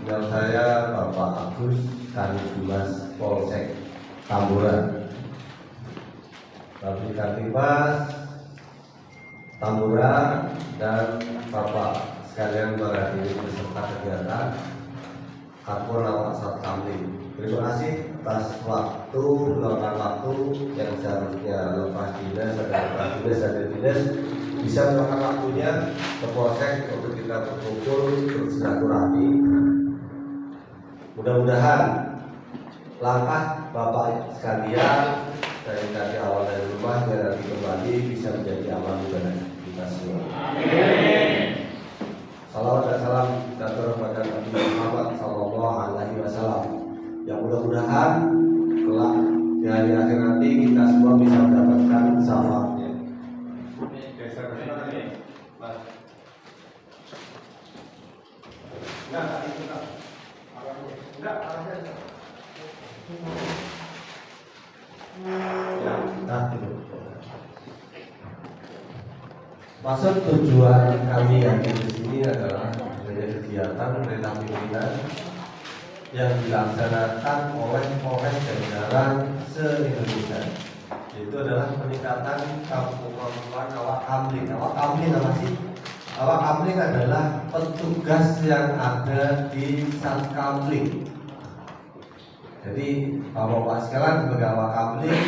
Nama saya Bapak Agus Kanidumas Polsek Tamburan. Bapak Kanidumas Tamburan dan Bapak sekalian menghadiri peserta kegiatan Kapol Awak Satkamling. Terima kasih atas luangkan waktu yang seharusnya lepas dinas ada dinas bisa meluangkan waktunya ke Polsek untuk kita berkumpul bersilaturahmi. Mudah-mudahan langkah Bapak sekalian dari awal dari rumah dan nanti kembali bisa menjadi amal ibadah kita semua. Amin. Salawat dan salam kepada Nabi Muhammad SAW. Yang mudah-mudahan kelak di hari akhir nanti kita semua bisa mendapatkan syafaatnya. Maksud tujuan kami yang di sini adalah kegiatan perintah pimpinan yang dilaksanakan oleh Polres dan Jalan se-Indonesia. Itu adalah peningkatan kemampuan awak kamling. Awak kamling apa sih? Awak kamling adalah petugas yang ada di Satkamling. Jadi Bapak sekalian sebagai awak kamling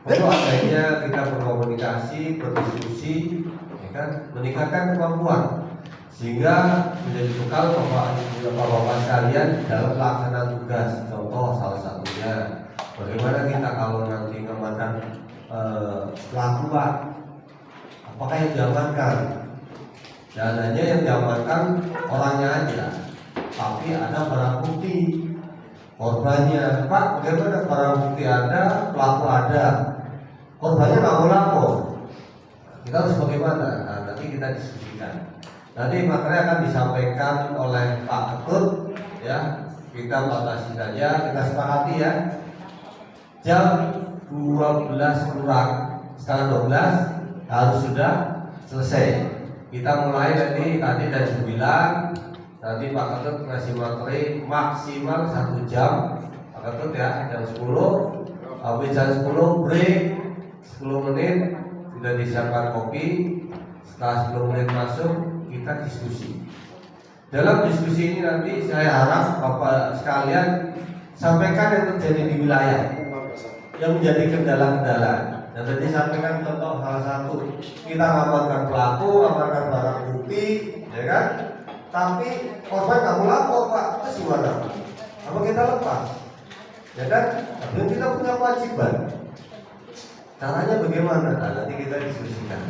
perlu adanya kita berkomunikasi, berdiskusi, ya kan, meningkatkan kemampuan sehingga menjadi bekal Bapak sekalian dalam pelaksanaan tugas. Contoh salah satunya bagaimana kita kalau nanti mengamankan pelakuan, apakah yang diamankan? Dan hanya yang diamankan orangnya aja, tapi ada barang bukti korbannya. Pak, bagaimana barang bukti ada, pelaku ada, korbannya nggak mau lapor, kita harus bagaimana? Nah, nanti kita diskusikan. Nanti materi akan disampaikan oleh Pak Ketut, ya. Kita batasi saja, kita sepakati ya. Jam 12 kurang, setengah 12 harus sudah selesai. Kita mulai tadi dari 9. Nanti Pak Ketut ngasih materi maksimal 1 jam. Pak Ketut ya, jam 10. Habis jam 10 break 10 menit, sudah disiapkan kopi. Setelah 10 menit masuk, kita diskusi. Dalam diskusi ini nanti saya harap Bapak sekalian sampaikan yang terjadi di wilayah, yang menjadi kendala-kendala. Dan tadi sampaikan contoh salah satu, kita mengamankan pelaku, mengamankan barang bukti, ya kan? Tapi korban nggak mau lapor, Pak. Terus gimana? Apa kita lepas? Ya kan? Dan kita punya kewajiban. Caranya bagaimana? Nah, nanti kita diskusikan.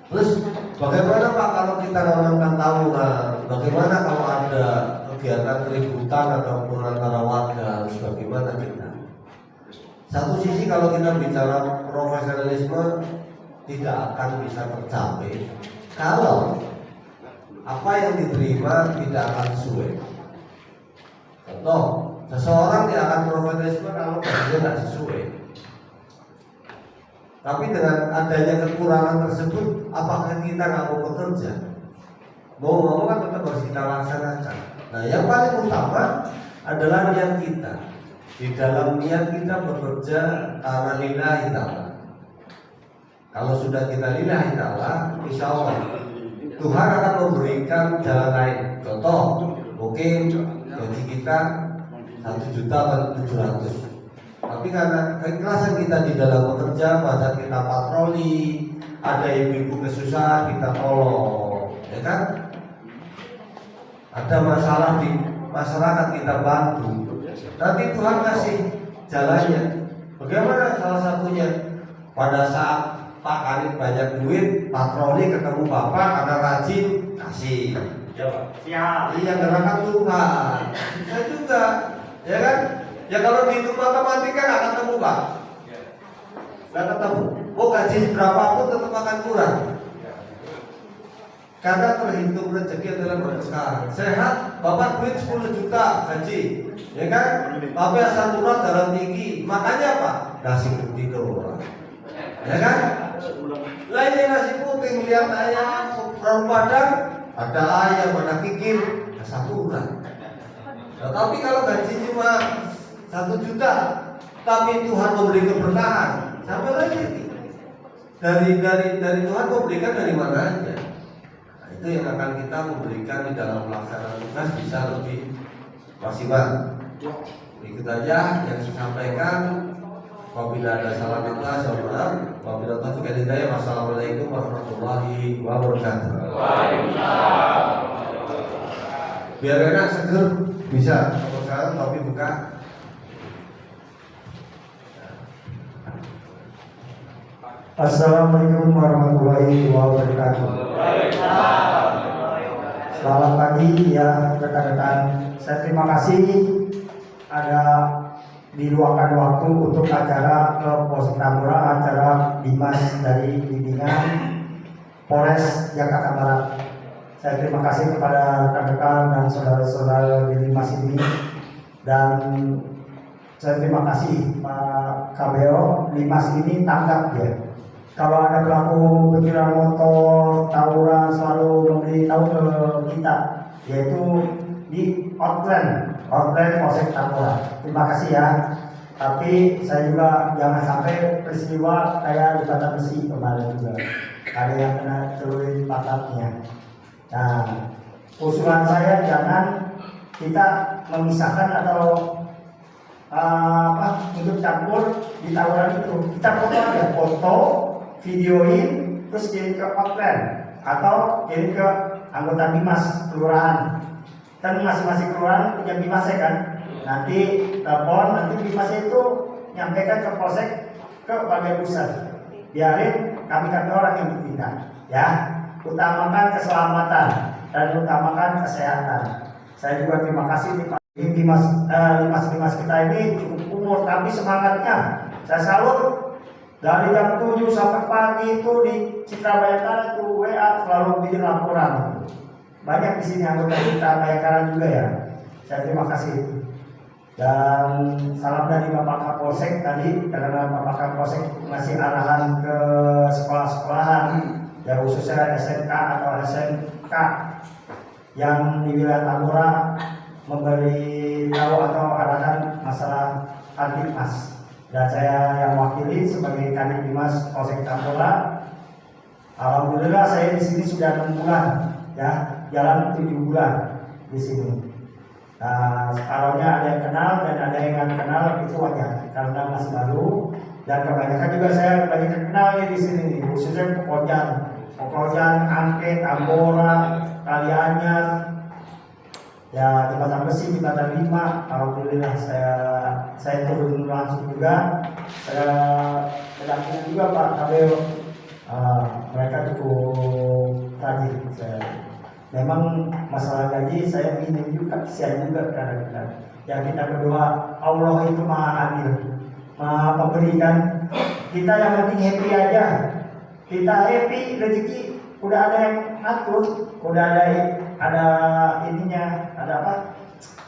Terus bagaimana Pak kalau kita mengamankan tawuran? Bagaimana kalau ada kegiatan keributan ataupun antara warga? Harus bagaimana kita? Satu sisi kalau kita bicara profesionalisme tidak akan bisa tercapai kalau apa yang diterima tidak akan sesuai. Contoh, seseorang tidak akan profesionalisme kalau dia tidak sesuai. Tapi dengan adanya kekurangan tersebut, apakah kita nggak mau bekerja? Mau kan tetap harus kita laksanakan. Nah, yang paling utama adalah niat kita. Di dalam niat kita bekerja karena lillahi ta'ala. Kalau sudah kita lillahi ta'ala, insya Allah Tuhan akan memberikan jalan lain. Contoh, mungkin gaji kita 1.700.000. Tapi karena keikhlasan kita di dalam bekerja, pada kita patroli, ada ibu-ibu kesusahan kita tolong, ya kan? Ada masalah di masyarakat kita bantu. Nanti Tuhan kasih jalannya. Bagaimana salah satunya? Pada saat Pak Kanit banyak duit, patroli ketemu Bapak karena rajin, kasih. Ya Pak. Siap. Iya, gerakan Tuhan. Bisa juga, ya kan? Ya kalau dihitung matematika nggak ketemu Pak. Nggak ketemu. Oh, gaji berapapun tetap akan kurang. Karena terhitung rezeki adalah berkah. Sehat, Bapak duit 10 juta gaji, ya kan? Tapi asam urat darah tinggi. Makanya apa? Nasi putih doang. Ya kan? Lainnya nasi putih, lihat ayam, orang Padang, ada ayam, ada kikir, asam urat. Tetapi kalau gaji cuma 1 juta, tapi Tuhan memberi keberkahan, sama lagi. Dari Tuhan memberikan dari mana aja. Nah, itu yang akan kita memberikan di dalam pelaksanaan tugas bisa lebih maksimal. Ikut aja yang saya sampaikan. Apabila ada salah kata, saya maaf. Apabila taufik dan hidayah, wassalamualaikum warahmatullahi wabarakatuh. Biar enak seger bisa. Kalau sekarang tapi buka. Assalamualaikum warahmatullahi wabarakatuh. Selamat pagi ya rekan-rekan. Saya terima kasih ada diluangkan waktu untuk acara ke Polsek Tambora, acara Dimas dari bimbingan Polres Jakarta Barat. Saya terima kasih kepada rekan-rekan dan saudara-saudara di Dimas ini, dan saya terima kasih Pak KBO Dimas ini tanggap ya. Kalau ada pelaku pencurian motor, tawuran, selalu memberitahu ke kita, yaitu di outline Polsek Tambora. Terima kasih ya. Tapi saya juga jangan sampai peristiwa kayak di Kota Besi kemarin juga ada yang kena celurit pantatnya. Nah, usulan saya jangan kita memisahkan atau untuk campur di tawuran itu. Kita foto aja, foto, videoin, terus kirim ke outline atau kirim ke anggota Dimas kelurahan. Kan masing-masing kelurahan punya Dimas ya kan. Nanti telepon, nanti Dimas itu nyampaikan ke polsek, ke bagian pusat. Biarin kami orang yang bertindak ya. Utamakan keselamatan dan utamakan kesehatan. Saya juga terima kasih nih Pak Dimas kita ini cukup umur tapi semangatnya saya salut. Dari jam 7 sampai pagi itu di Citra Bayangkara itu WA selalu bikin laporan. Banyak di sini anggota kita Bayangkara juga ya. Saya terima kasih. Dan salam dari Bapak Kapolsek tadi, karena Bapak Kapolsek ngasih arahan ke sekolah-sekolahan, ya khususnya SMK atau SMK yang di wilayah Tambora, memberi tahu atau arahan masalah Kandimas. Dan saya yang wakili sebagai Kanit Dimas Polsek Tambora. Alhamdulillah saya di sini sudah 6 bulan, ya, jalan 7 bulan di sini. Nah, separuhnya ada yang kenal dan ada yang nggak kenal, itu wajar karena masih baru. Dan kebanyakan juga saya banyak kenal di sini, khususnya Pekojan, Angke, Tambora, Kalianyar, ya di Batam Besi, di Batam 5. Alhamdulillah saya turun langsung juga. Saya mendampingi juga Pak Kabel. Mereka cukup rajin. Memang masalah gaji saya ingin juga, kesian juga kadang-kadang. Yang kita berdoa, Allah itu maha adil, maha memberikan. Kita yang penting happy aja. Kita happy, rezeki udah ada yang ngatur, udah ada ininya, ada apa?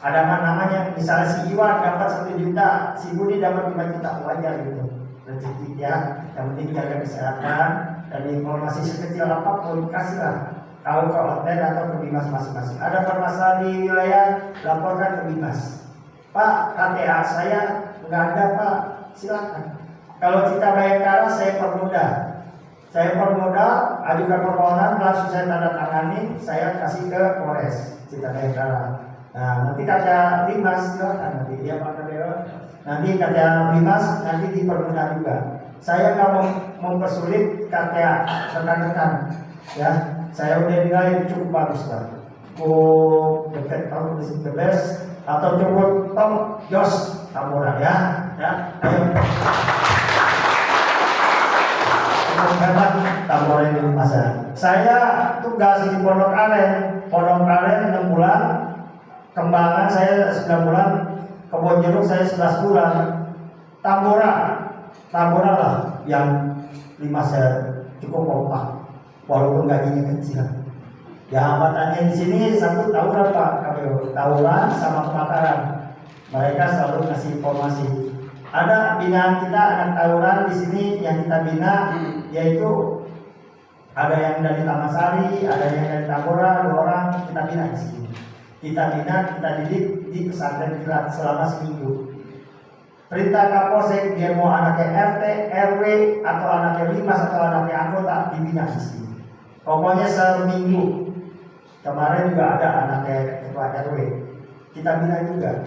Ada apa namanya? Misalnya si Iwan dapat 1 juta, si Budi dapat 5 juta, wajar gitu rezeki ya. Yang penting jaga kesehatan dan informasi sekecil apapun kasihlah. Kalau ke hotel atau ke Dimas masing-masing. Ada permasalahan di wilayah, laporkan ke Dimas. Pak, KTA saya nggak ada Pak, silakan. Kalau kita Bayangkara saya permudah, ajukan permohonan, langsung saya tanda tangani, saya kasih ke Polres Citra Bayangkara. Nah, nanti kata Dimas, silakan nanti dia Pak Kadeo. Nanti kata Dimas, nanti dipermudah juga. Saya nggak mempersulit KTA rekan-rekan, ya. Saya udah nilai cukup bagus lah. Cukup dekat tahun the best atau cukup top Jos Tambora ya. Ayo. Hebat Tambora ini masa. Saya tugas di Pondok Aren 6 bulan. Kembangan saya 9 bulan. Kebon Jeruk saya 11 bulan. Tambora lah yang 5 saya cukup kompak. Walaupun gajinya kecil. Ya hambatannya di sini satu tawuran Pak KPU, tawuran sama kebakaran. Mereka selalu ngasih informasi. Ada binaan kita anak tawuran di sini yang kita bina, yaitu ada yang dari Taman Sari, ada yang dari Tambora, 2 orang kita bina di sini. Kita bina, kita didik di pesantren kilat selama seminggu. Perintah Kapolsek, dia mau anaknya RT, RW, atau anaknya Limas atau anaknya anggota dibina di sini. Pokoknya seminggu. Kemarin juga ada anaknya ketua RW, kita bina juga.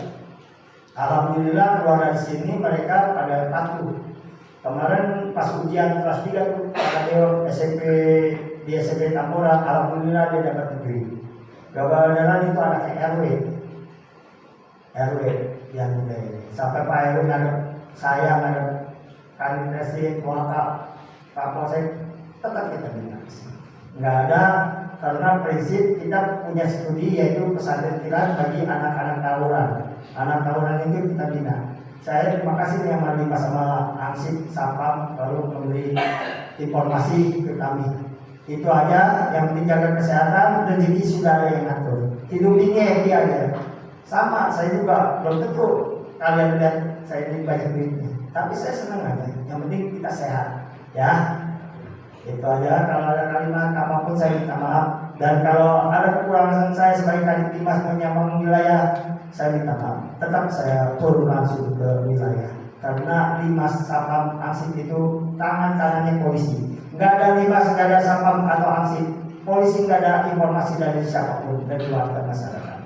Alhamdulillah keluar dari sini mereka pada patuh. Kemarin pas ujian kelas 3 tuh ada Deo SMP di SMP Tambora, alhamdulillah dia dapat negeri. Gabadaran itu anaknya RW yang gede. Sampai Pak RW ngadep saya, ngadep Kadin Resi, Pak Polsek, tetap kita bina. Nggak ada, karena prinsip kita punya studi yaitu pesantren kilat bagi anak-anak tawuran. Anak tawuran itu kita bina. Saya terima kasih yang Mali sama Ansip Sapam lalu memberi informasi ke kami. Itu aja, yang penting jaga kesehatan, rezeki sudah ada yang ngatur. Hidup ini happy aja. Sama, saya juga belum tentu kalian lihat saya ini banyak duitnya. Tapi saya senang aja. Yang penting kita sehat, ya. Itu aja. Kalau ada kalimat apapun saya minta maaf. Dan kalau ada kekurangan saya sebagai Kadif Dimas menyambang wilayah, saya minta maaf. Tetap saya turun langsung ke wilayah. Karena Limas Sapam Ansip itu tangan kanannya polisi. Nggak ada Limas, nggak ada Sapam atau Ansip. Polisi nggak ada informasi dari siapapun dari warga masyarakat.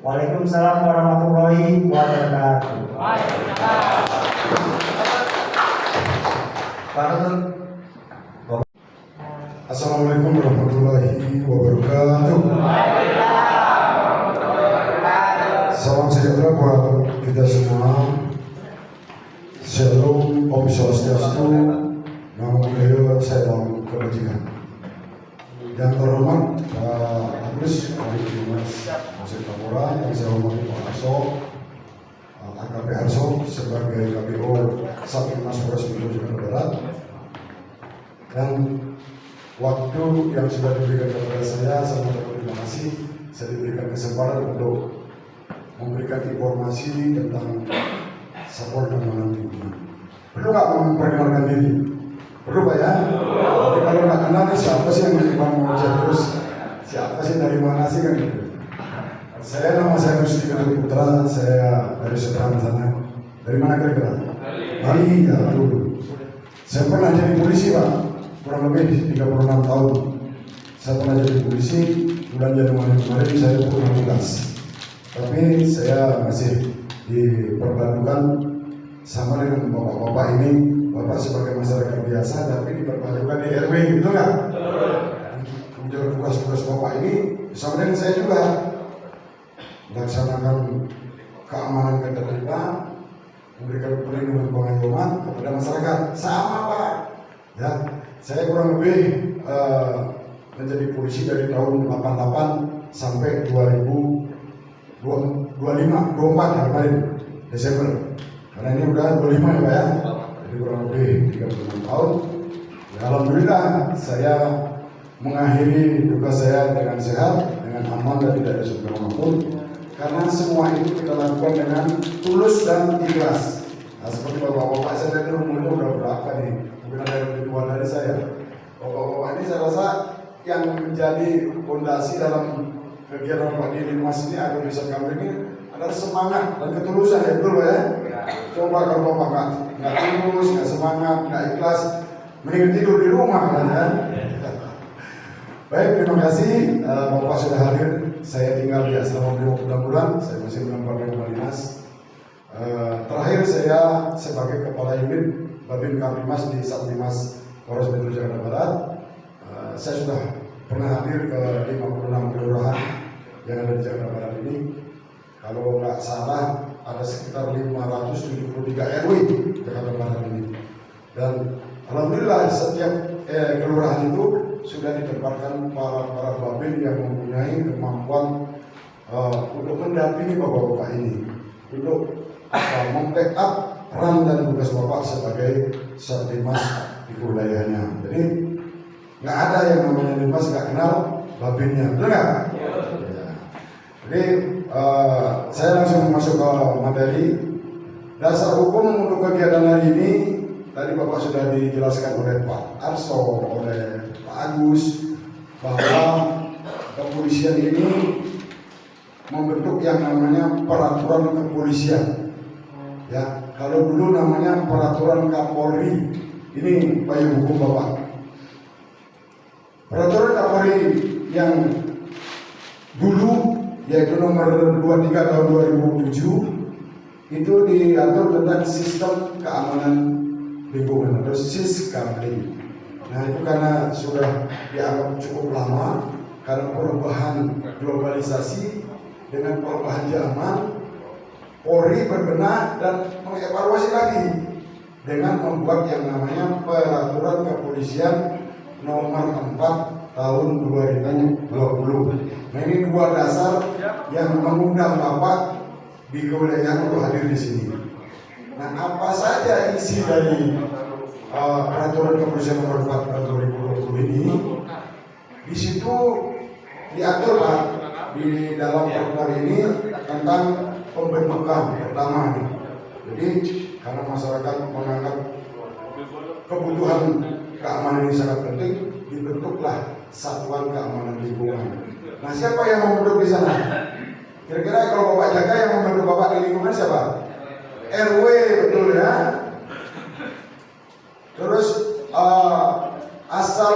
Waalaikumsalam warahmatullahi wabarakatuh. Assalamualaikum warahmatullahi wabarakatuh. Salam sejahtera buat kita semua. Shalom, Om Swastiastu, Namo Buddhaya, salam kebajikan. Yang terhormat Pak Agus, Kadif Dimas Polsek Tambora, yang saya hormati Pak Arso, AKP Arso sebagai KPO Satlantas Polres Metro Jakarta Barat, dan waktu yang sudah diberikan kepada saya sangat terima kasih. Saya diberikan kesempatan untuk memberikan informasi tentang Sapol dan Manang Timur. Perlu nggak memperkenalkan diri? Perlu Pak ya? Tapi kalau nggak kenal siapa sih yang mau terus? Siapa sih, dari mana sih kan? Saya nama saya Gusti Ketut Putra, saya dari Seberang sana. Dari mana kira-kira? Bali, ya dulu. Saya pernah jadi polisi Pak, kurang lebih 36 tahun. Saya pernah jadi polisi, bulan Januari kemarin saya pernah tugas. Tapi saya masih diperbantukan sama dengan bapak-bapak ini. Bapak sebagai masyarakat biasa, tapi diperbantukan di RW, betul nggak? Menjaga tugas-tugas bapak ini sama dengan saya juga. Melaksanakan keamanan ketertiban, memberikan perlindungan pengayoman kepada masyarakat. Sama Pak. Ya, saya kurang lebih menjadi polisi dari tahun 88 sampai 24 kemarin Desember. Karena ini udah 25 ya Pak ya. Jadi kurang lebih 36 tahun. Ya, alhamdulillah saya mengakhiri tugas saya dengan sehat, dengan aman dan tidak ada sumber apapun. Karena semua itu kita lakukan dengan tulus dan ikhlas. Nah, seperti bapak-bapak saya tadi umurnya udah berapa nih? Mungkin ada yang lebih tua dari saya. Bapak-bapak ini saya rasa yang menjadi fondasi dalam kegiatan Pak Dimas ini agar bisa kami ini adalah semangat dan ketulusan ya betul ya. Coba kalau bapak nggak tulus, nggak semangat, nggak ikhlas, mending tidur di rumah kan? Baik, terima kasih Bapak sudah hadir. Saya tinggal di asrama beliau bulan-bulan, saya masih menempatkan Kepala Dinas. Terakhir saya sebagai Kepala Unit Babin Kamtimas di Satlantas Polres Metro Jakarta Barat. Saya sudah pernah hadir ke 56 kelurahan yang ada di Jakarta Barat ini. Kalau nggak salah ada sekitar 573 RW di Jakarta Barat ini. Dan alhamdulillah setiap kelurahan itu sudah ditempatkan para babin yang mempunyai kemampuan untuk mendampingi bapak-bapak ini, untuk membackup peran dan tugas bapak sebagai Satlantas di wilayahnya. Jadi nggak ada yang namanya Dimas nggak kenal babinnya, betul nggak? Ya. Jadi saya langsung masuk ke materi. Dasar hukum untuk kegiatan hari ini tadi Bapak sudah dijelaskan oleh Pak Arso, oleh Pak Agus, bahwa kepolisian ini membentuk yang namanya peraturan kepolisian. Ya, kalau dulu namanya peraturan Kapolri. Ini payung hukum Bapak. Peraturan Kapolri yang dulu yaitu nomor 23 tahun 2007 itu diatur tentang sistem keamanan lingkungan atau SISKAMLIN. Nah, itu karena sudah dianggap cukup lama karena perubahan globalisasi dengan perubahan zaman, Polri berbenah dan mengevaluasi lagi dengan membuat yang namanya peraturan kepolisian nomor 4 tahun 2020. Nah, ini dua dasar yang mengundang Bapak di kewilayahan untuk hadir di sini. Nah, apa saja isi dari peraturan kepolisian nomor 4 tahun 2020 ini? Di situ diatur Pak di dalam peraturan ini tentang pembentukan pertama nih. Jadi karena masyarakat menganggap kebutuhan keamanan ini sangat penting, dibentuklah Satuan Keamanan Lingkungan. Nah, siapa yang membentuk di sana? Kira-kira kalau Bapak jaga yang membentuk Bapak di lingkungan siapa? RW, betul ya. Terus asal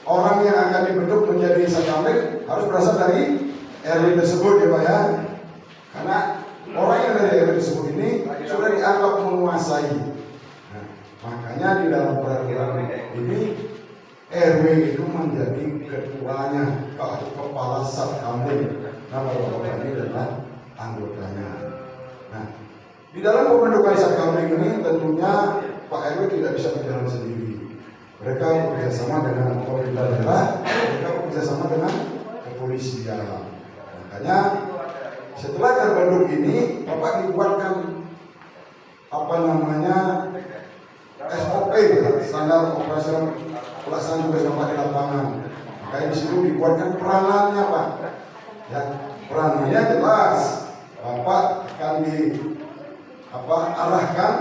orang yang akan dibentuk menjadi Satkamling harus berasal dari RW tersebut ya Pak ya. Karena orang yang dari RW tersebut ini sudah dianggap menguasai. Nah, makanya di dalam peraturan ini RW itu menjadi ketuanya atau kepala Satkamling. Nah, Bapak ini adalah anggotanya. Nah, di dalam pembentukan Satkamling ini tentunya Pak RW tidak bisa berjalan sendiri. Mereka bekerjasama dengan pemerintah daerah, mereka bekerjasama dengan kepolisian. Makanya setelah terbentuk ini, Bapak dibuatkan apa namanya SOP, standar operasional pelaksanaan tugas Bapak di lapangan. Makanya di situ dibuatkan peranannya Pak. Ya, peranannya jelas. Bapak akan arahkan,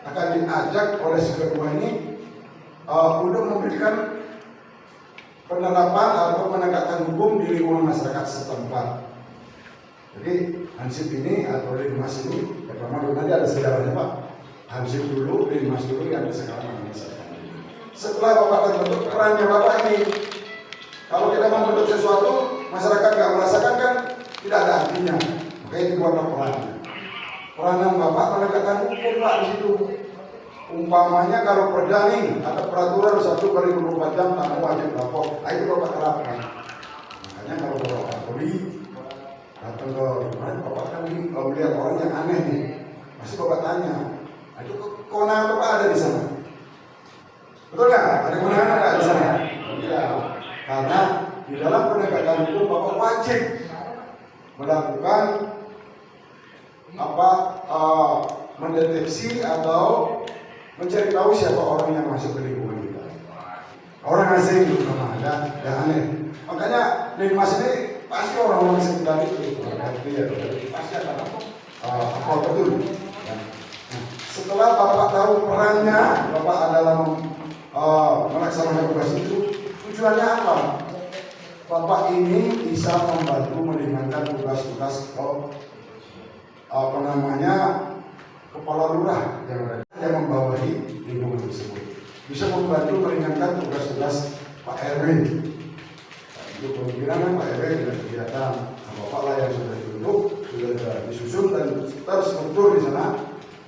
akan diajak oleh si ketua ini untuk memberikan penerapan atau menegakkan hukum di lingkungan masyarakat setempat. Jadi Hansip ini atau Linmas ini pertama dulu nanti ada sejarahnya Pak. Hansip dulu, Linmas dulu yang sekarang masyarakat. Setelah Bapak terbentuk, perannya Bapak ini, kalau kita membentuk sesuatu, masyarakat nggak merasakan kan tidak ada artinya. Makanya dibuatlah perannya. Peranan Bapak menegakkan hukum Pak di situ. Umpamanya kalau perda nih ada peraturan 1/24 jam tamu wajib lapor, itu Bapak terapkan. Makanya kalau Bapak Kapolri datang ke mana, Bapak kan melihat orang yang aneh nih, pasti Bapak tanya, itu kewenangan Bapak ada di sana, betul nggak? Ada kewenangan nggak di sana? Iya, karena di dalam penegakan hukum Bapak wajib melakukan mendeteksi atau mencari tahu siapa orang yang masuk ke lingkungan kita. Orang asing itu nama ada yang aneh. Makanya Linmas ini pasti orang-orang sekitar itu, pasti akan apa betul. Nah, setelah Bapak tahu perannya, Bapak adalah melaksanakan tugas itu. Tujuannya apa? Bapak ini bisa membantu meringankan tugas-tugas kepala lurah yang membawahi lingkungan tersebut, bisa membantu meringankan tugas-tugas Pak RW. Nah, itu kemungkinan Pak RW tidak kegiatan, Bapak lah yang sudah dibentuk, sudah disusun dan terstruktur di sana.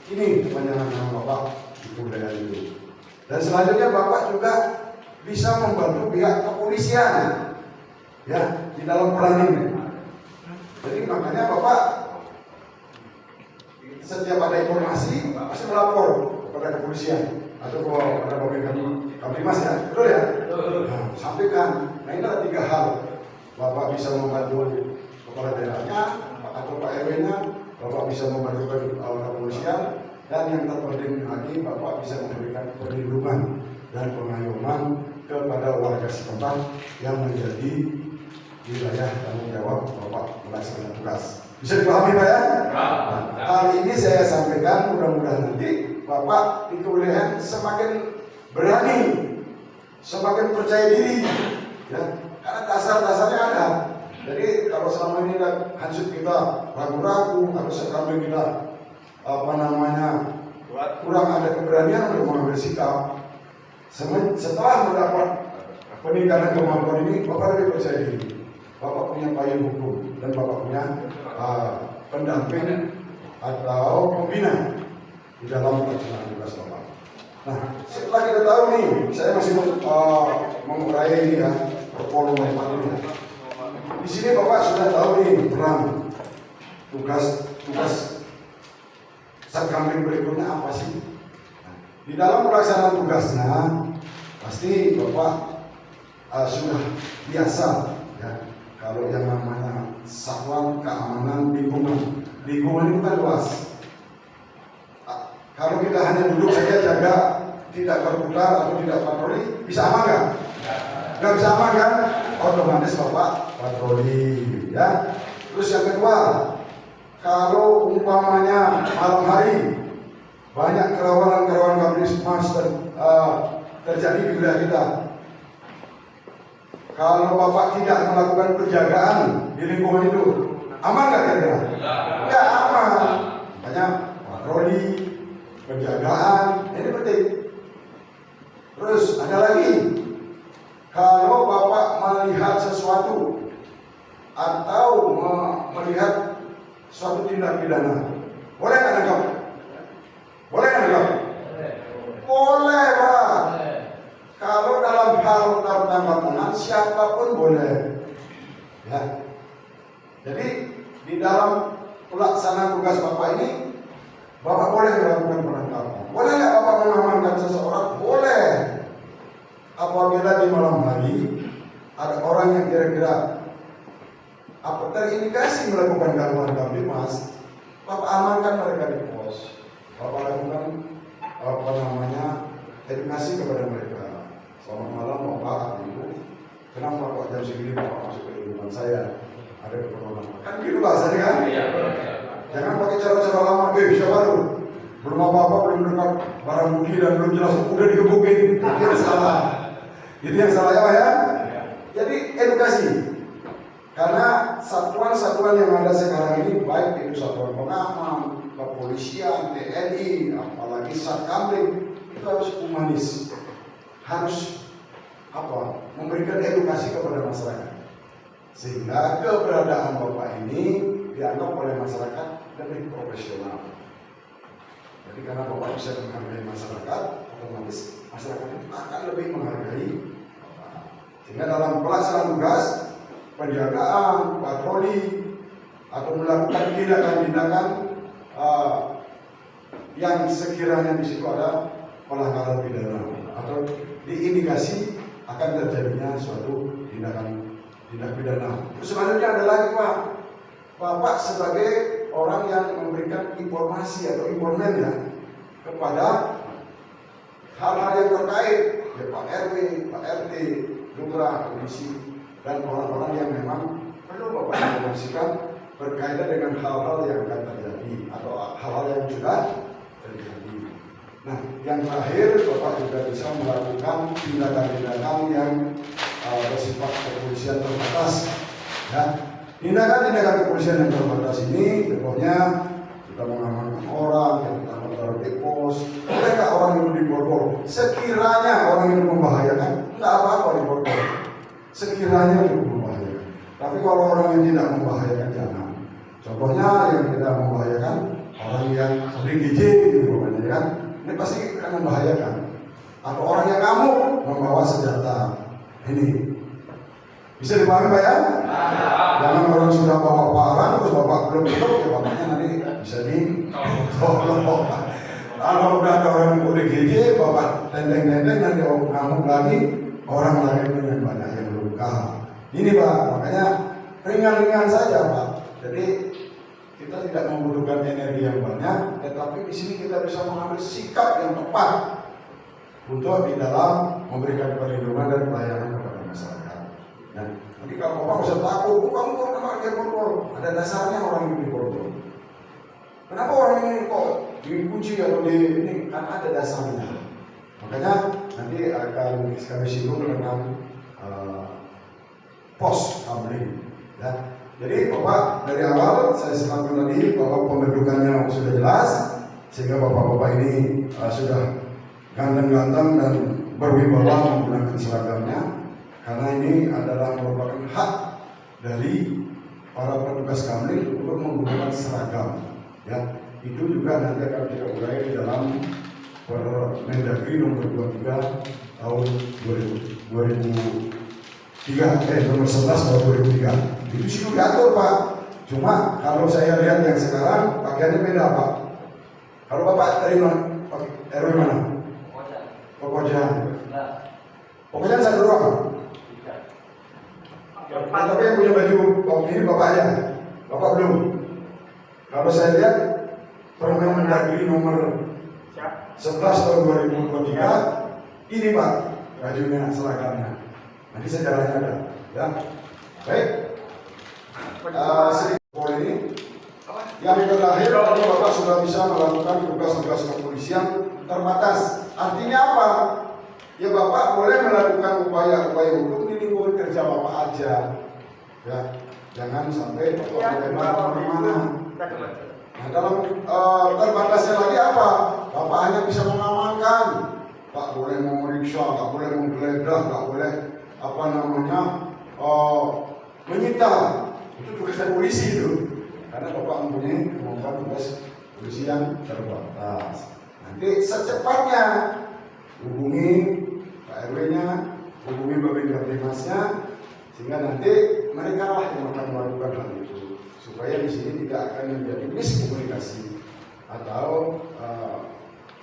Ini kepanjangan nama Bapak di kebudayaan itu. Dan selanjutnya Bapak juga bisa membantu pihak kepolisian, ya, di dalam peran ini. Jadi makanya Bapak setiap ada informasi pasti melapor kepada kepolisian atau kepada pemerintah Kamtimas ya, betul ya? Nah, sampaikan. Nah, ini ada 3 hal. Bapak bisa membantu kepala daerahnya atau Pak RW-nya, Bapak bisa membantu kepolisian, dan yang terpenting lagi Bapak bisa memberikan perlindungan dan pengayoman kepada warga setempat yang menjadi wilayah tanggung jawab Bapak melaksanakan tugas. Bisa dipahami Pak ya? Nah, hal ini saya sampaikan, mudah-mudahan nanti Bapak di kewilayahan semakin berani, semakin percaya diri, ya. Karena dasar-dasarnya ada. Jadi kalau selama ini hansip kita ragu-ragu atau sekali kita kurang ada keberanian untuk mengambil sikap, setelah mendapat peningkatan kemampuan ini, Bapak lebih percaya diri. Bapak punya payung hukum dan Bapak punya pendamping atau pembina di dalam pelaksanaan tugas Bapak. Nah, setelah kita tahu nih, saya masih mengurai ini ya, volume ini. Di sini Bapak sudah tahu nih peran tugas Satkamling berikutnya apa sih? Nah, di dalam pelaksanaan tugasnya pasti Bapak sudah biasa ya. Kalau yang namanya satuan keamanan lingkungan itu kan luas. Kalau kita hanya duduk saja jaga, tidak berputar atau tidak patroli, bisa aman nggak? Nggak bisa aman kan? Otomatis Bapak patroli, ya. Terus yang kedua, kalau umpamanya malam hari banyak kerawanan kamtipmas terjadi di wilayah kita. Kalau Bapak tidak melakukan penjagaan di lingkungan itu, aman nggak kira-kira? Nggak aman. Makanya patroli, penjagaan, ini penting. Terus ada lagi, kalau Bapak melihat sesuatu atau melihat suatu tindak pidana, boleh nggak nangkap? Boleh nggak nangkap? Boleh, Pak. Kalau dalam hal tangkap tangan siapapun boleh. Ya. Jadi di dalam pelaksanaan tugas Bapak ini, Bapak boleh melakukan penangkapan. Boleh nggak Bapak mengamankan seseorang? Boleh. Apabila di malam hari ada orang yang kira-kira terindikasi melakukan gangguan kamtipmas, Bapak amankan mereka di pos. Bapak lakukan edukasi kepada mereka. Selamat malam Bapak, Ibu. Kenapa Bapak jam segini Bapak masuk ke lingkungan saya? Ada keperluan apa? Kan gitu bahasanya kan? Jangan pakai cara-cara lama. Siapa lu? Belum apa-apa, belum dekat barang bukti dan belum jelas udah digebukin. Itu yang salah. Itu yang salah ya Pak ya? Jadi edukasi. Karena satuan-satuan yang ada sekarang ini, baik itu satuan pengaman, kepolisian, TNI, apalagi Satkamling, itu harus humanis, harus memberikan edukasi kepada masyarakat, sehingga keberadaan Bapak ini dianggap oleh masyarakat lebih profesional. Jadi karena Bapak bisa menghargai masyarakat, otomatis masyarakat itu akan lebih menghargai Bapak. Sehingga dalam pelaksanaan tugas, penjagaan, patroli, atau melakukan tindakan-tindakan yang sekiranya di situ ada pelanggaran pidana atau diindikasi akan terjadinya suatu tindak pidana. Terus selanjutnya ada lagi Pak, Bapak sebagai orang yang memberikan informasi atau informan ya kepada hal-hal yang terkait ya Pak RW, Pak RT, lurah, komisi, dan orang-orang yang memang perlu Bapak informasikan berkaitan dengan hal-hal yang akan terjadi atau hal-hal yang sudah terjadi. Nah, yang terakhir Bapak juga bisa melakukan tindakan-tindakan yang bersifat kepolisian terbatas. Ya, tindakan-tindakan kepolisian yang terbatas ini, contohnya kita mengamankan orang yang kita taruh di pos. Bolehkah orang itu diborgol? Sekiranya orang itu membahayakan, tidak apa-apa diborgol. Sekiranya itu membahayakan. Tapi kalau orang yang tidak membahayakan jangan. Contohnya yang tidak membahayakan orang yang ODGJ gitu kan. Ini pasti akan membahayakan. Atau orang yang ngamuk membawa senjata. Ini bisa dipahami Pak ya? Jangan orang sudah bawa barang terus Bapak belum hidup ya Bapaknya nanti bisa ditolong. Kalau udah ada orang ODGJ Bapak tenteng-tenteng nanti ngamuk lagi, orang lagi yang banyak yang luka. Ini Pak, makanya ringan-ringan saja Pak. Jadi kita tidak membutuhkan energi yang banyak, tetapi di sini kita bisa mengambil sikap yang tepat untuk di dalam memberikan perlindungan dan pelayanan kepada masyarakat. Dan nanti kalau Bapak usah takut, kamu kok nama dia borgol? Ada dasarnya orang ini diborgol. Kenapa orang ini kok dikunci atau di ini? Kan ada dasarnya. Makanya nanti akan kami singgung tentang pos kamling. Ya. Jadi Bapak dari awal saya sampaikan tadi bahwa pembentukannya sudah jelas, sehingga Bapak-Bapak ini sudah ganteng-ganteng dan berwibawa menggunakan seragamnya, karena ini adalah merupakan hak dari para petugas Kamling untuk menggunakan seragam. Ya, itu juga nanti akan kita urai di dalam Permendagri nomor 23 tahun 2003 nomor 11 tahun 2003. Itu sih diatur Pak. Cuma kalau saya lihat yang sekarang pakaiannya beda Pak. Kalau Bapak dari mana? RW mana? Pokoknya. Pokoknya satu doang. Tapi yang punya baju ini Bapak aja. Bapak belum. Kalau saya lihat Permendagri nomor 11 tahun 2023 ini Pak bajunya seragamnya. Nanti sejarahnya ada. Ya. Baik. Sedikit ini yang terakhir, Bapak sudah bisa melakukan tugas-tugas kepolisian terbatas. Artinya apa? Ya Bapak boleh melakukan upaya-upaya hukum di lingkungan kerja Bapak aja. Ya, jangan sampai Bapak berlebar kemana-mana. Nah, dalam terbatasnya lagi apa? Bapak hanya bisa mengamankan. Pak boleh memeriksa, nggak boleh menggeledah, nggak boleh menyita. Itu tugas polisi itu. Karena Bapak mempunyai kemampuan tugas polisi yang terbatas. Nanti secepatnya hubungi Pak RW-nya, hubungi Babin Kapolresnya, sehingga nanti mereka lah yang akan melakukan hal itu, supaya di sini tidak akan menjadi miskomunikasi atau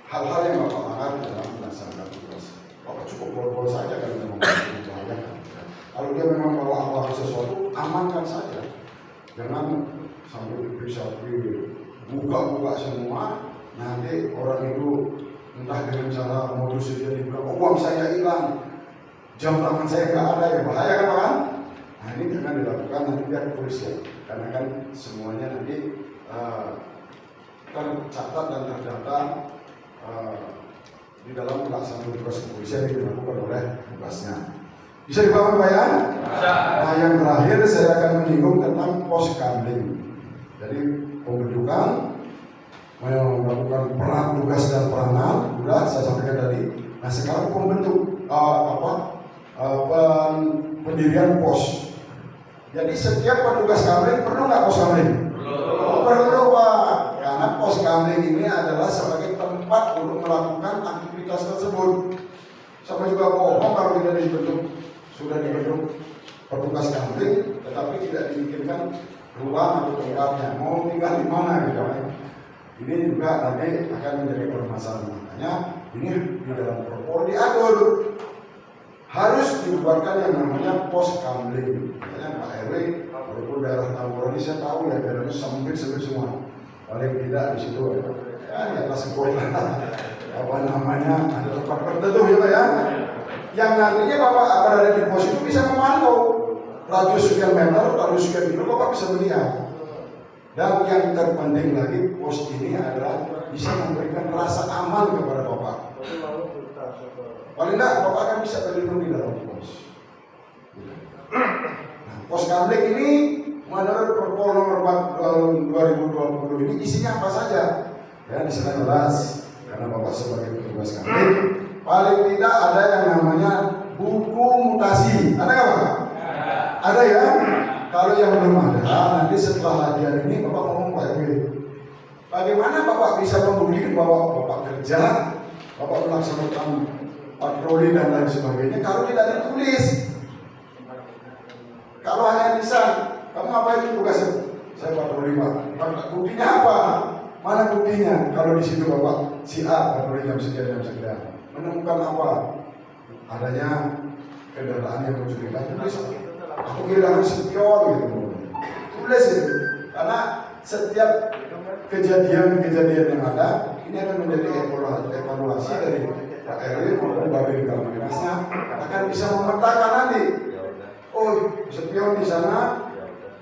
hal-hal yang Bapak larang dalam melaksanakan tugas. Bapak cukup bol-bol saja kalau memang membahayakan. Kalau dia memang bawa sesuatu, amankan saja. Jangan sampai diperiksa, buka-buka semua, nanti orang itu entah dengan cara modus dia dibilang, uang saya hilang, jam tangan saya nggak ada, ya bahaya kan? Nah ini jangan dilakukan, nanti biar kepolisian, karena kan semuanya nanti tercatat dan terdata di dalam pelaksanaan tugas kepolisian yang dilakukan oleh tugasnya. Bisa dipahami Pak ya? Nah yang terakhir saya akan menyinggung tentang pos Kamling. Jadi pembentukan, melakukan peran tugas dan peranan, sudah saya sampaikan tadi. Nah sekarang pendirian pos. Jadi setiap petugas Kamling perlu nggak pos Kamling? Perlu Pak. Karena pos Kamling ini adalah sebagai tempat untuk melakukan aktivitas tersebut. Sama juga bohong kalau tidak sudah dibentuk petugas Kamling, tetapi tidak dimikirkan ruang atau tempatnya, mau tinggal di mana gitu. Ini juga nanti akan menjadi permasalahan. Makanya ini di dalam protokol diatur harus dibuatkan yang namanya pos Kamling. Makanya Pak RW, walaupun daerah Tambora ini saya tahu ya daerahnya sempit semua. Paling tidak di situ ya di atas sekolah apa namanya ada tempat tertentu ya Pak ya. Yang nantinya Bapak berada di pos itu bisa memantau radius sekian meter, radius sekian kilo, Bapak bisa melihat. Dan yang terpenting lagi, pos ini adalah bisa memberikan rasa aman kepada Bapak. Paling tidak Bapak akan bisa berlindung di dalam pos. Nah, pos Kamling ini menurut Perpol nomor 4 2020 ini isinya apa saja? Ya, di sana jelas karena Bapak sebagai petugas Kamling. Paling tidak ada yang namanya buku mutasi. Ada nggak Pak? Ada ya? Kalau yang belum ada, nanti setelah latihan ini Bapak ngomong Pak RW. Bagaimana Bapak bisa membuktikan bahwa Bapak kerja, Bapak melaksanakan patroli dan lain sebagainya kalau tidak ditulis? Kalau hanya lisan, kamu ngapain tugasnya? Saya patroli Pak. Buktinya apa? Mana buktinya? Kalau di situ Bapak si A patroli jam sekian menemukan apa? Adanya kendaraan yang mencurigakan, tulis atau kehilangan spion gitu. Tulis itu. Karena setiap kejadian-kejadian yang ada ini akan menjadi evaluasi dari Pak RW maupun Babin Kapolresnya akan bisa memetakan nanti. Oh, spion di sana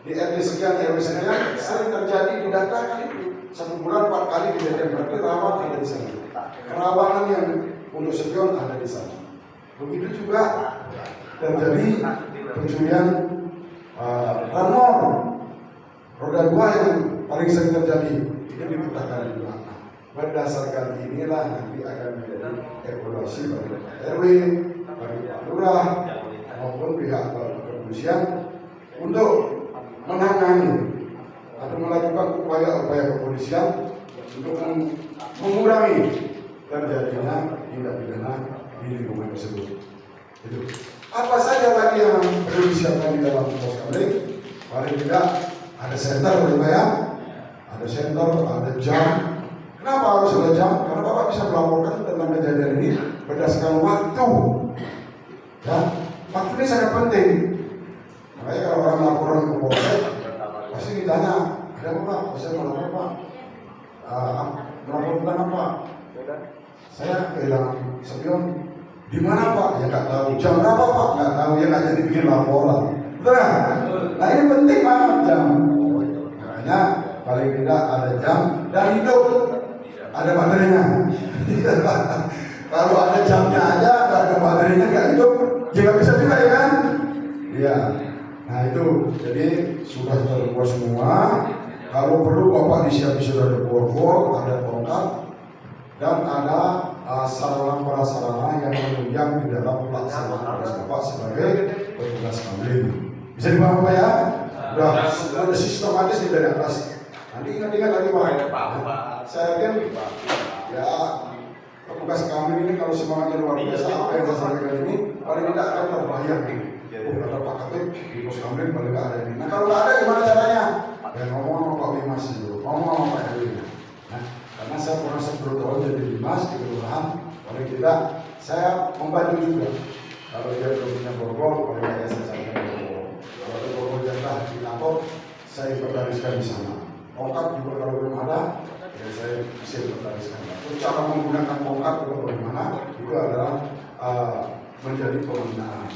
di RW sekian, RW sekian sering terjadi di data kan itu. 1 bulan 4 kali kejadian, berarti rawan ada di sana. Kerawanan yang untuk spion ada di sana. Begitu juga terjadi pencurian remor roda 2 yang paling sering terjadi ini dipecahkan juga. Berdasarkan inilah nanti akan menjadi evaluasi bagi RW, bagi Pak Lurah maupun pihak kepolisian untuk menangani atau melakukan upaya-upaya kepolisian untuk mengurangi terjadinya tindak pidana di lingkungan tersebut. Itu. Apa saja lagi yang perlu disiapkan di dalam pos kamling? Paling tidak ada senter, ya, ada senter, ada jam. Kenapa harus ada jam? Karena Bapak bisa melaporkan tentang kejadian ini berdasarkan waktu. Ya, waktu ini sangat penting. Makanya kalau orang laporan ke polsek, pasti ditanya, ada apa Pak? Saya melapor Pak. Melapor tentang apa? Saya kehilangan spion. Di mana Pak? Ya nggak tahu. Jam berapa Pak? Nggak tahu. Ya nggak jadi bikin laporan. Betul nggak? Nah ini penting banget jam. Makanya paling tidak ada jam dan hidup. Ada baterainya. Kalau ada jamnya aja, nggak ada baterainya, nggak hidup, ya nggak bisa juga ya kan? Iya. Nah itu, jadi sudah terbuat semua. Kalau perlu Bapak disiapkan sudah ada borgol, ada tongkat, dan ada sarana prasarana yang menunjang di dalam pelaksanaan tugas Bapak sebagai petugas kamling. Bisa dipahami Pak ya? Sudah ada sistematis di dari atas. Nanti ingat-ingat lagi Pak. Saya yakin ya petugas kamling ini kalau semangatnya luar biasa, apa yang saya sampaikan ini paling tidak akan terbayang. Oh, kata Pak Katib di pos kamling paling tidak ada ini. Nah kalau nggak ada gimana caranya? Ya ngomong sama Pak Bimas dulu, ngomong sama Pak Erwin. Nah, karena saya pernah 10 tahun jadi Bimas di kelurahan, paling tidak saya membantu juga. Kalau dia belum punya borgol, paling tidak saya sampaikan borgol. Kalau ada borgol jatah di kantor, saya berbariskan di sana. Tongkat juga kalau belum ada, ya saya bisa berbariskan. Terus cara menggunakan tongkat juga bagaimana, itu adalah menjadi pembinaan.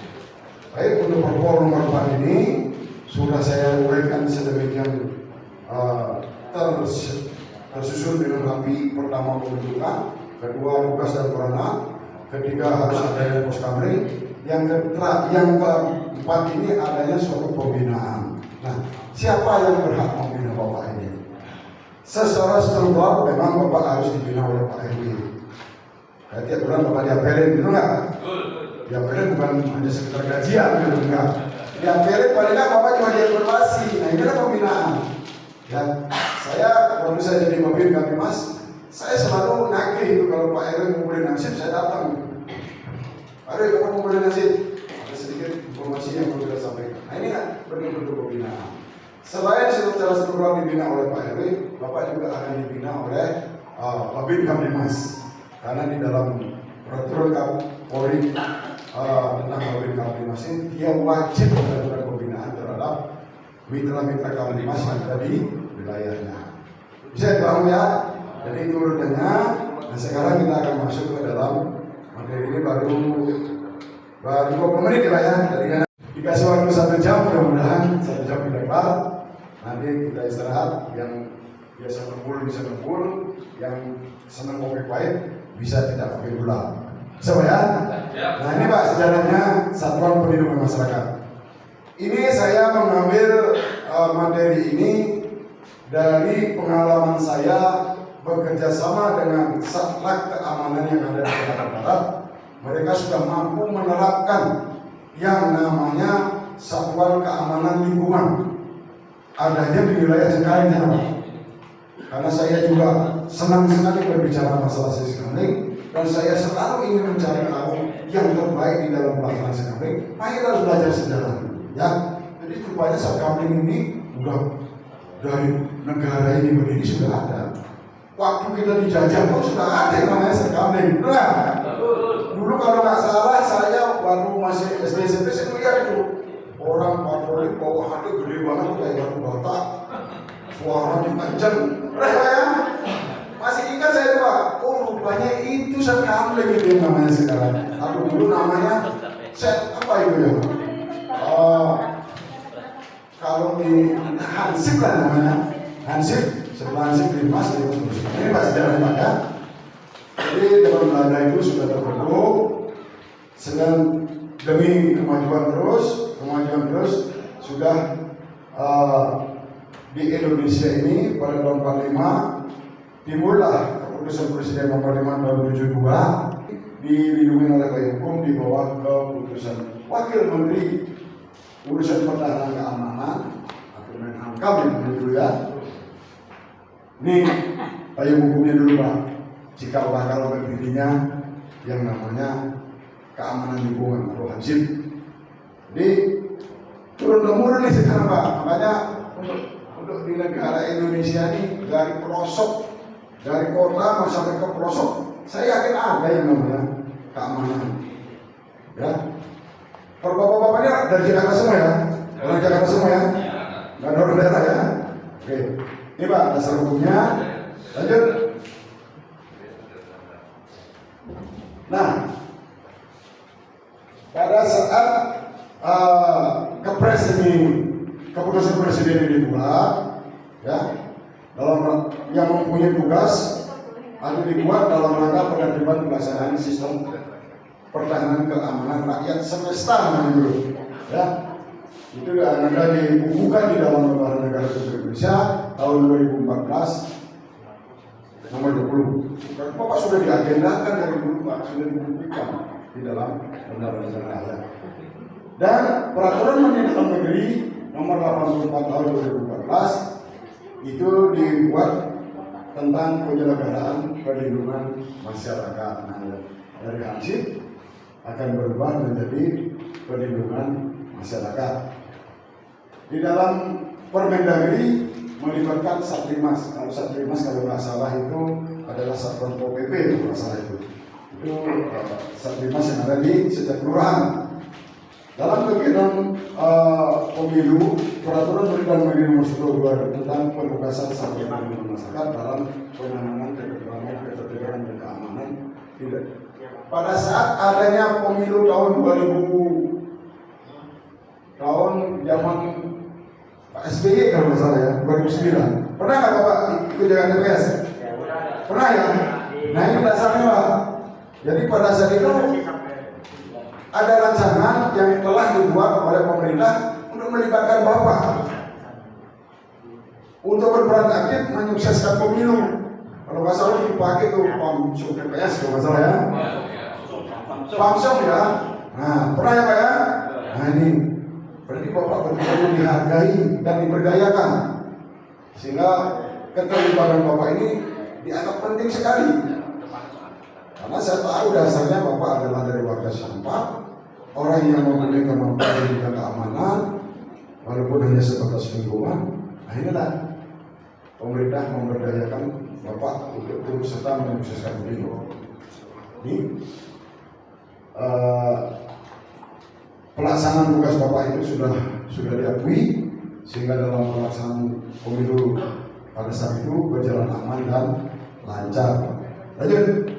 Baik, untuk borgol nomor 4 ini sudah saya uraikan sedemikian tersusun dengan rapi. Pertama pembentukan, kedua tugas dan peranan, ketiga harus adanya pos kamling, yang keempat ini adanya suatu pembinaan. Nah, siapa yang berhak membina Bapak ini? Secara struktural memang Bapak harus dibina oleh Pak RW. Tiap bulan Bapak diapelin, gitu nggak? Diapelin bukan hanya sekitar gajian, gitu enggak? Diapelin paling nggak Bapak cuma dievaluasi. Nah ini adalah pembinaan. Ya, saya waktu saya jadi pemimpin kami Mas, saya selalu nagih itu kalau Pak RW ngumpulin nasib, saya datang. Pak RW kamu ngumpulin nasib, ada sedikit informasi yang perlu kita sampaikan. Nah ini kan bentuk-bentuk pembinaan. Selain secara struktural dibina oleh Pak RW, Bapak juga akan dibina oleh Babin Kamlimas. Karena di dalam peraturan Kapolri tentang Babin Kamlimas ini, dia wajib melakukan pembinaan terhadap mitra-mitra Kamlimas yang ada di wilayahnya. Bisa dipahami ya? Jadi itu urutannya. Dan sekarang kita akan masuk ke dalam materi ini baru 20 menit ya Pak ya. Jadi kan dikasih waktu 1 jam, mudah-mudahan 1 jam tidak lewat. Nanti kita istirahat, yang biasa ngebul bisa ngebul, yang senang kopi pahit bisa tidak kopi gula. Bisa Pak ya? Nah ini Pak sejarahnya Satuan Perlindungan Masyarakat. Ini saya mengambil materi ini dari pengalaman saya bekerja sama dengan Satlat Keamanan yang ada di Jakarta Barat. Mereka sudah mampu menerapkan yang namanya Satuan Keamanan Lingkungan. Adanya di wilayah Cengkareng, karena saya juga senang sekali berbicara masalah siskamling dan saya selalu ingin mencari tahu yang terbaik di dalam pelaksanaan siskamling. Nah kita harus belajar sejarah, ya. Jadi rupanya siskamling ini udah dari negara ini berdiri sudah ada. Waktu kita dijajah pun sudah ada yang namanya siskamling, benar? Dulu kalau nggak salah saya baru masih SD SMP saya melihat itu orang patroli bawa hati gede banget kayak batu bata, suaranya kenceng, ya? Masih ingat saya tuh Pak, oh rupanya itu siskamling itu yang namanya sekarang. Atau dulu namanya set apa itu ya? Kalau di Hansip lah namanya, Hansip, setelah Hansip di Mas, ini Pak sejarah Pak ya. Jadi dalam Belanda itu sudah terbentuk, sedang demi kemajuan terus sudah di Indonesia ini pada tahun 45 timbullah keputusan Presiden nomor 5 tahun 72 dilindungi oleh gaya hukum di bawah keputusan Wakil Menteri Urusan Pertahanan Keamanan atau Menhankam dulu ya. Ini payung hukumnya dulu Pak. Jika bakal berdirinya yang namanya keamanan lingkungan atau HACCP. Jadi turun temurun nih sekarang Pak. Makanya untuk di negara Indonesia ini dari pelosok, dari kota sampai ke pelosok, saya yakin ada yang namanya keamanan. Ya, kalau bapak-bapaknya dari Jakarta semua ya, orang Jakarta semua ya, nggak ada orang daerah ya. Oke, ini Pak dasar hukumnya. Lanjut. Nah, pada saat kepres ini, keputusan presiden ini dibuat, ya, dalam yang mempunyai tugas ada dibuat dalam rangka penertiban pelaksanaan sistem pertahanan keamanan rakyat semesta dulu, ya. Itu ada dibukukan di dalam Lembaga Negara Republik Indonesia tahun 2014 nomor 20. Bapak sudah diagendakan dari dulu Pak, sudah dibukukan di dalam Undang-Undang Negara. Dan peraturan Menteri Dalam Negeri nomor 84 tahun 2014 itu dibuat tentang penyelenggaraan perlindungan masyarakat. Nah, dari HACCP akan berubah menjadi perlindungan masyarakat. Di dalam Permendagri melibatkan Satlimas. Kalau Satlimas kalau nggak salah itu adalah Satuan Pol PP kalau nggak salah itu. Itu Satlimas yang ada di setiap kelurahan. Dalam kegiatan pemilu, peraturan Menteri Dalam Negeri nomor 10 tentang penugasan Satuan Perlindungan Masyarakat dalam penanganan ketertiban ketertiban dan keamanan tidak. Pada saat adanya pemilu tahun 2000, tahun zaman Pak SBY kalau nggak salah ya, 2009. Pernah nggak Bapak ikut jaga TPS? Pernah ya? Nah ini dasarnya Pak. Jadi pada saat itu ada rancangan yang telah dibuat oleh pemerintah untuk melibatkan Bapak untuk berperan aktif menyukseskan pemilu. Kalau nggak salah dipakai tuh Pamsong TPS kalau nggak salah ya. Pamsong ya. Nah pernah ya Pak ya? Nah ini berarti Bapak betul-betul dihargai dan diberdayakan sehingga keterlibatan Bapak ini dianggap penting sekali. Karena saya tahu dasarnya Bapak adalah dari warga Sampang, orang yang mempunyai kemampuan dan keamanan, walaupun hanya sebatas lingkungan. Nah inilah pemerintah memberdayakan Bapak untuk turut serta menyukseskan pemilu. Ini pelaksanaan tugas Bapak itu sudah diakui sehingga dalam pelaksanaan pemilu pada saat itu berjalan aman dan lancar. Lanjut.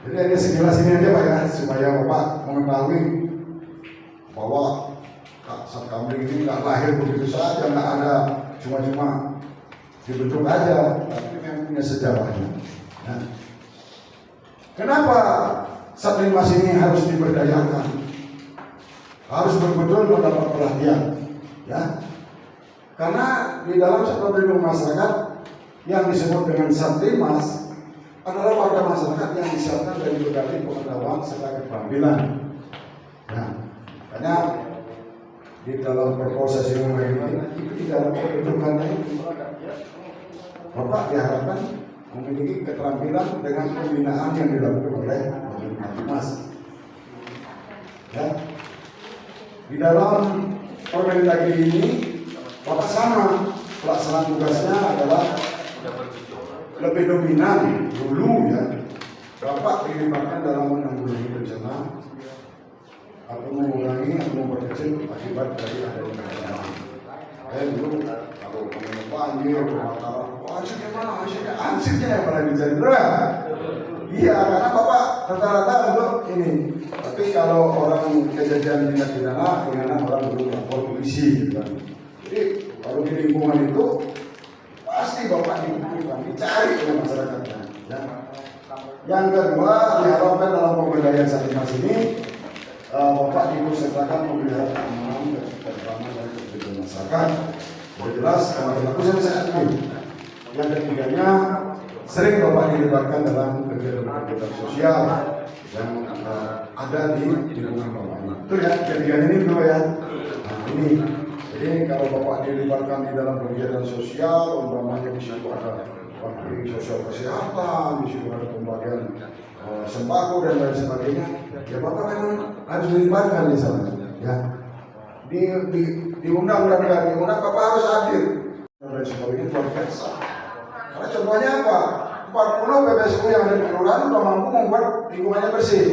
Jadi hanya sekilas ini aja Pak ya, supaya Bapak mengetahui bahwa Sat Kamling ini nggak lahir begitu saja, nggak ada cuma-cuma dibentuk aja, tapi memang punya sejarahnya. Nah, kenapa Satlimas ini harus diberdayakan? Harus betul-betul mendapat perhatian, ya. Karena di dalam Satuan Perlindungan Masyarakat yang disebut dengan Satlimas adalah warga masyarakat yang disiapkan dari berbagai pengetahuan serta keterampilan. Nah, makanya di dalam proses ini itu di dalam kedudukannya itu Bapak diharapkan memiliki keterampilan dengan pembinaan yang dilakukan oleh Satlimas. Ya, di dalam Permendagri ini Bapak sama pelaksanaan tugasnya adalah lebih dominan dulu ya. Bapak dilibatkan dalam menanggulangi bencana atau mengurangi atau memperkecil akibat dari adanya bencana. Dulu kalau mengenai banjir, kebakaran, hasilnya mana? Hasilnya yang pernah dicari berapa? Iya, karena Bapak rata-rata untuk ini. Tapi kalau orang kejadian tindak pidana, orang belum lapor polisi, gitu kan. Jadi kalau di lingkungan itu pasti Bapak dibutuhkan, dicari oleh masyarakatnya. Ya. Yang kedua, diharapkan dalam pemberdayaan Satlimas ini Bapak diikut sertakan memelihara keamanan terutama dari kebutuhan masyarakat. Sudah jelas karena berlaku saat ini. Yang ketiganya, sering Bapak dilibatkan dalam kegiatan sosial yang ada di lingkungan Bapak ini. Betul ya, ketiganya ini dulu ya. Nah ini, jadi kalau Bapak dilibatkan di dalam kegiatan sosial, umpamanya di situ ada bakti sosial kesehatan, di situ ada pembagian sembako dan lain sebagainya, ya Bapak memang harus dilibatkan di sana. Ya, di undang-undang Bapak harus hadir dan lain sebagainya luar biasa. Karena contohnya apa? 40 PPSU yang ada di kelurahan sudah mampu membuat lingkungannya bersih.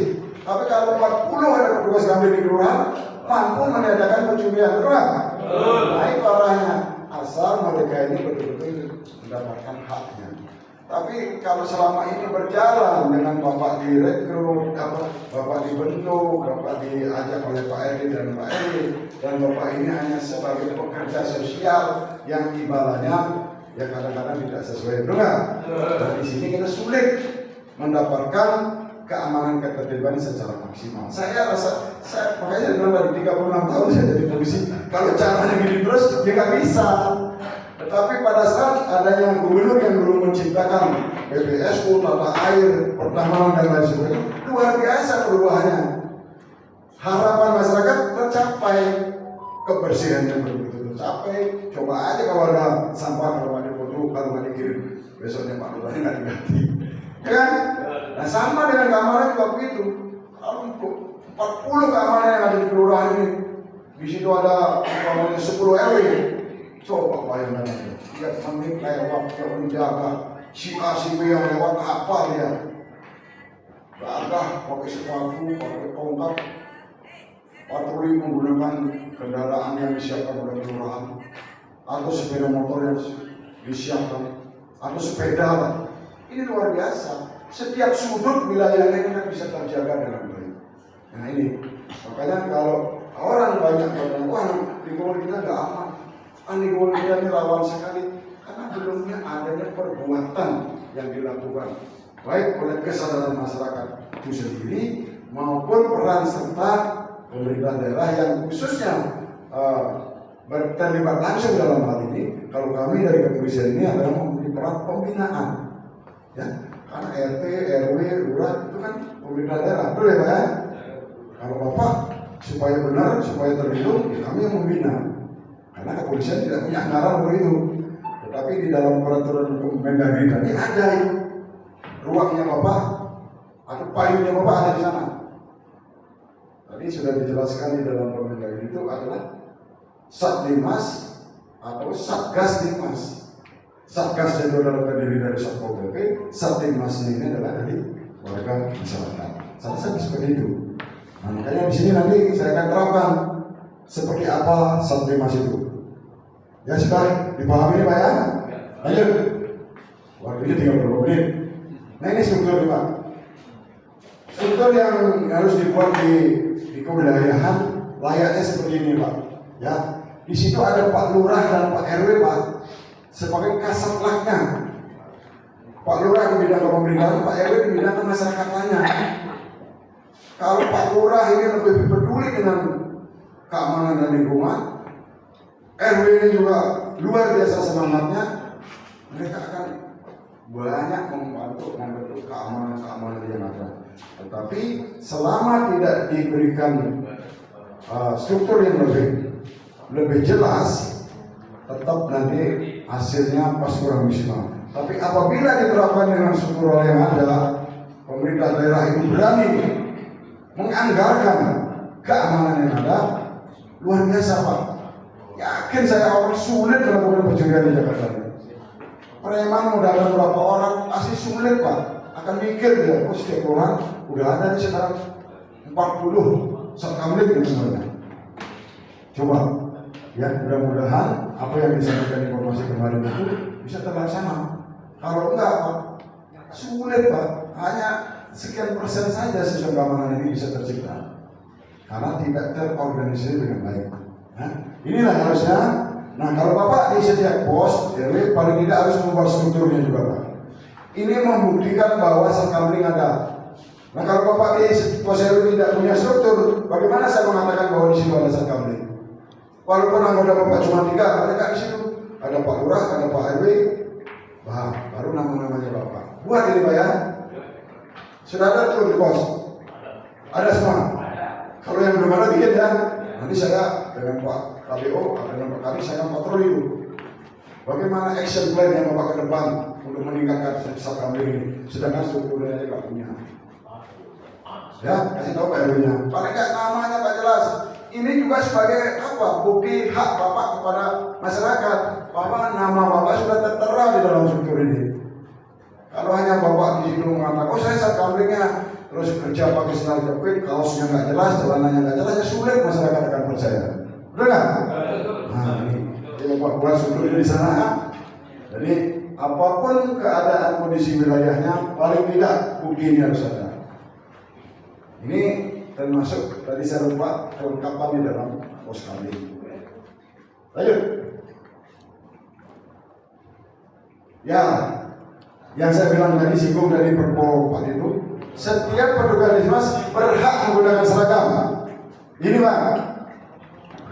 Tapi kalau 40 ada petugas kami di kelurahan mampu meniadakan pencurian betul. Nah itu arahnya. Asal mereka ini betul-betul mendapatkan haknya. Tapi kalau selama ini berjalan dengan Bapak direkrut, Bapak dibentuk, Bapak diajak oleh Pak Edi dan Pak Edi, dan Bapak ini hanya sebagai pekerja sosial yang imbalannya ya kadang-kadang tidak sesuai dengan. Dan di sini kita sulit mendapatkan keamanan ketertiban secara maksimal. Saya makanya dalam dari 36 tahun saya jadi polisi. Kalau caranya gini terus ya nggak bisa. Tetapi pada saat adanya gubernur yang belum menciptakan PPSU, tata air, pertamanan dan lain sebagainya, luar biasa perubahannya. Harapan masyarakat tercapai, kebersihan yang betul-betul tercapai. Coba aja kalau ada sampah kalau ada foto kalau nggak dikirim, besoknya Pak Lurahnya nggak diganti, ya kan? Nah sama dengan keamanan juga begitu. Kalau 40 keamanan yang ada di kelurahan ini, di situ ada umpamanya 10 RW. Coba bayangkan aja, tiap menit lewat yang menjaga si A si B yang lewat apa dia? Gagah pakai sepatu, pakai tongkat, patroli menggunakan kendaraan yang disiapkan oleh kelurahan, atau sepeda motor yang disiapkan, atau sepeda. Ini luar biasa. Setiap sudut wilayahnya kita bisa terjaga dengan baik. Nah ini, makanya kalau orang banyak bertanya, wah lingkungan kita nggak aman. Lingkungan kita ini rawan sekali karena belumnya adanya perbuatan yang dilakukan baik oleh kesadaran masyarakat itu sendiri maupun peran serta pemerintah daerah yang khususnya terlibat langsung dalam hal ini. Kalau kami dari kepolisian ini adalah memberi peran pembinaan, ya karena RT, RW, lurah itu kan pemerintah daerah, betul ya Pak ya? Kalau Bapak supaya benar, supaya terlindung, ya kami yang membina. Karena kepolisian tidak punya anggaran untuk itu. Tetapi di dalam peraturan hukum Mendagri tadi ada itu. Ruangnya Bapak atau payungnya Bapak ada di sana. Tadi sudah dijelaskan di dalam Permendagri itu adalah Satdimas atau Satgas Dimas. Satgas itu adalah terdiri dari Satpol PP, Satdimasnya ini adalah dari warga masyarakat. Saya seperti itu. Nah, makanya di sini nanti saya akan terapkan seperti apa Satdimas itu. Ya sudah dipahami Pak ya? Lanjut. Waktunya 30 menit. Nah ini struktur Pak. Struktur yang harus dibuat di kewilayahan layaknya seperti ini Pak. Ya, di situ ada Pak Lurah dan Pak RW Pak sebagai kasatlannya. Pak Lurah di bidang pemerintahan, Pak RW di bidang kemasyarakatan. Kalau Pak Lurah ini lebih peduli dengan keamanan dan lingkungan, RW ini juga luar biasa semangatnya, mereka akan banyak membantu membentuk keamanan yang ada. Tetapi selama tidak diberikan struktur yang lebih jelas, tetap nanti hasilnya pasti kurang maksimal. Tapi apabila diterapkan dengan struktur yang ada, pemerintah daerah itu berani menganggarkan keamanan yang ada, luar biasa Pak. Yakin saya orang sulit melakukan pencurian di Jakarta. Preman modalnya berapa orang pasti sulit Pak. Akan mikir dia, oh setiap orang udah ada nih sekarang 40 Satkamling gitu semuanya. Coba ya mudah-mudahan apa yang disampaikan informasi kemarin itu bisa terlaksana. Kalau enggak Pak, sulit Pak. Hanya sekian persen saja sistem keamanan ini bisa tercipta karena tidak terorganisir dengan baik. Nah, inilah harusnya. Nah, kalau Bapak di setiap pos RW paling tidak harus membuat strukturnya juga Pak. Ini membuktikan bahwa Satkamling ada. Nah, kalau Bapak di pos RW tidak punya struktur, bagaimana saya mengatakan bahwa di situ ada Satkamling? Walaupun anggota Bapak cuma 3, mereka di situ. Ada Pak Lurah, ada Pak RW, baru nama-namanya Bapak. Buat ini Pak ya. Sudah ada tuh di pos. Ada semua. Kalau yang belum ada bikin ya. Nanti saya dengan Pak KPO, dengan Pak Kadi, saya patroli dulu. Bagaimana action plan yang Bapak ke depan untuk meningkatkan Sakamling ini? Sedangkan strukturnya aja nggak punya. Ya, kasih tahu Pak RW-nya. Paling nggak namanya Pak jelas. Ini juga sebagai apa? Bukti hak Bapak kepada masyarakat. Bahwa nama Bapak sudah tertera di dalam struktur ini. Kalau hanya Bapak di situ mengatakan, oh saya Sakamlingnya, terus kerja pakai sandal jepit, kaosnya nggak jelas, celananya nggak jelas, ya sulit masyarakat akan percaya. Betul nggak? Nah, ini Bapak buat struktur di sana. Jadi apapun keadaan kondisi wilayahnya, paling tidak bukti ini harus ada. Ini termasuk tadi saya lupa kelengkapan di dalam pos kami. Lanjut. Ya, yang saya bilang tadi singgung dari Perpol 4 itu, setiap petugas Dismas berhak menggunakan seragam. Ini Pak,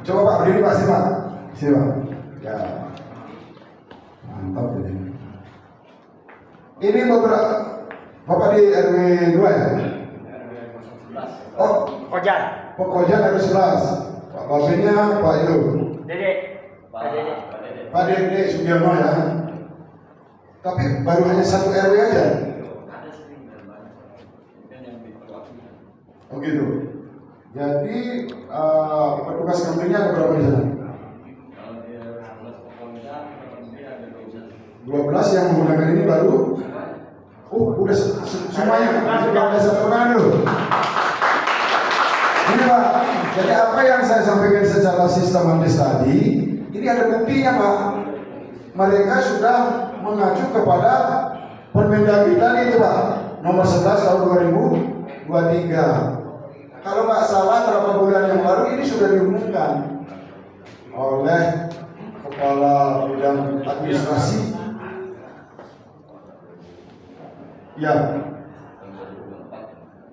coba Pak berdiri Pak, sini Pak, sini Pak. Ya, mantap ini. Ini beberapa Bapak di RW 2 ya? Oh, Kojan. Kojan RW 11. Pak Babinya Pak itu. Dede. Pak Dede Sugiono ya. Tapi baru hanya 1 RW aja. Oh gitu. Jadi petugas kampungnya ada berapa di sana? 12 yang menggunakan ini baru. Udah semuanya sudah sempurna dulu. Ini Pak. Jadi apa yang saya sampaikan secara sistematis tadi, ini ada buktinya Pak. Mereka sudah mengacu kepada Permendagri tadi itu Pak, nomor 11 tahun 2023. Kalau nggak salah berapa bulan yang baru ini sudah diumumkan oleh Kepala Bidang Administrasi. Ya,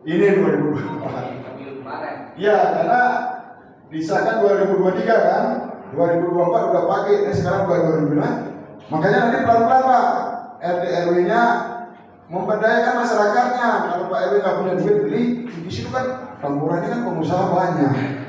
ini 2024. Ya, karena disahkan 2023 kan, 2024 udah pakai, sekarang udah 2025. Makanya nanti pelan-pelan Pak, RT RW-nya memberdayakan masyarakatnya. Kalau Pak RW nggak punya duit beli, di situ kan campurannya kan pengusaha banyak.